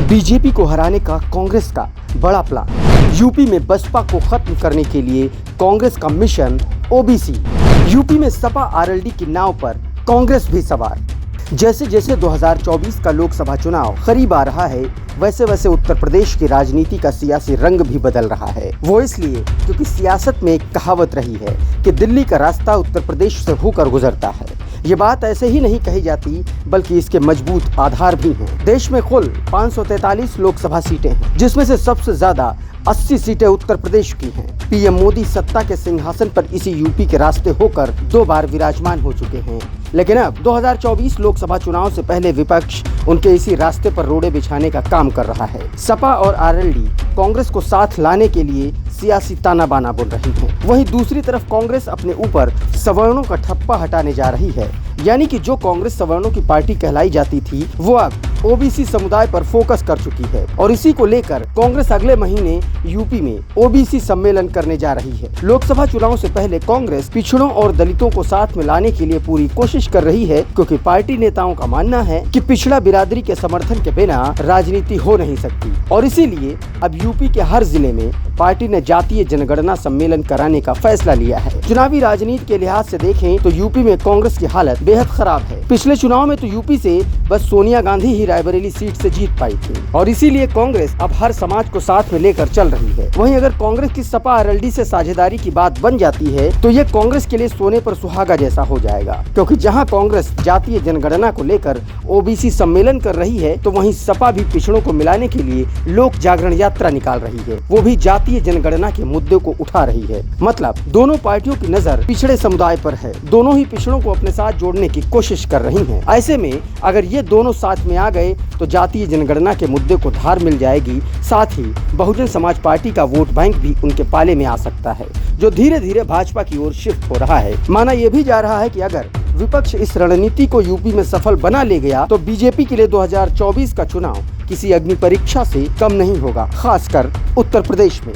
BJP को हराने का कांग्रेस का बड़ा प्लान। यूपी में बसपा को खत्म करने के लिए कांग्रेस का मिशन ओबीसी। यूपी में सपा आरएलडी की नाव पर कांग्रेस भी सवार। जैसे जैसे 2024 का लोकसभा चुनाव करीब आ रहा है, वैसे वैसे उत्तर प्रदेश की राजनीति का सियासी रंग भी बदल रहा है। वो इसलिए क्योंकि सियासत में एक कहावत रही है कि दिल्ली का रास्ता उत्तर प्रदेश से होकर गुजरता है। ये बात ऐसे ही नहीं कही जाती, बल्कि इसके मजबूत आधार भी हैं। देश में कुल 543 लोकसभा सीटें हैं, जिसमें से सबसे ज्यादा 80 सीटें उत्तर प्रदेश की हैं। पीएम मोदी सत्ता के सिंहासन पर इसी यूपी के रास्ते होकर 2 बार विराजमान हो चुके हैं। लेकिन अब 2024 लोकसभा चुनाव से पहले विपक्ष उनके इसी रास्ते पर रोड़े बिछाने का काम कर रहा है। सपा और आरएलडी कांग्रेस को साथ लाने के लिए सियासी ताना बाना बुन रही है। वहीं दूसरी तरफ कांग्रेस अपने ऊपर सवर्णों का ठप्पा हटाने जा रही है, यानी कि जो कांग्रेस सवर्णों की पार्टी कहलाई जाती थी, वो अब ओबीसी समुदाय पर फोकस कर चुकी है। और इसी को लेकर कांग्रेस अगले महीने यूपी में ओबीसी सम्मेलन करने जा रही है। लोकसभा चुनाव से पहले कांग्रेस पिछड़ों और दलितों को साथ में लाने के लिए पूरी कोशिश कर रही है, क्योंकि पार्टी नेताओं का मानना है कि पिछड़ा बिरादरी के समर्थन के बिना राजनीति हो नहीं सकती। और इसीलिए अब यूपी के हर जिले में पार्टी ने जातीय जनगणना सम्मेलन कराने का फैसला लिया है। चुनावी राजनीति के लिहाज से देखें तो यूपी में कांग्रेस की हालत बेहद खराब है। पिछले चुनाव में तो यूपी से बस सोनिया गांधी ही रायबरेली सीट से जीत पाई थी, और इसीलिए कांग्रेस अब हर समाज को साथ में लेकर चल रही है। वहीं अगर कांग्रेस की सपा आरएलडी से साझेदारी की बात बन जाती है, तो ये कांग्रेस के लिए सोने पर सुहागा जैसा हो जाएगा, क्योंकि जहां कांग्रेस जातीय जनगणना को लेकर ओबीसी सम्मेलन कर रही है, तो वहीं सपा भी पिछड़ों को मिलाने के लिए लोक जागरण यात्रा निकाल रही है। वो भी जातीय जनगणना के मुद्दे को उठा रही है। मतलब दोनों पार्टियों की नजर पिछड़े समुदाय पर है। दोनों ही पिछड़ों को अपने साथ जोड़ने की कोशिश कर रही हैं। ऐसे में अगर ये दोनों साथ में आ गए तो जातीय जनगणना के मुद्दे को धार मिल जाएगी। साथ ही बहुजन समाज पार्टी का वोट बैंक भी उनके पाले में आ सकता है, जो धीरे धीरे भाजपा की ओर शिफ्ट हो रहा है। माना यह भी जा रहा है कि अगर विपक्ष इस रणनीति को यूपी में सफल बना ले गया, तो बीजेपी के लिए 2024 का चुनाव किसी अग्नि परीक्षा से कम नहीं होगा, खासकर उत्तर प्रदेश में।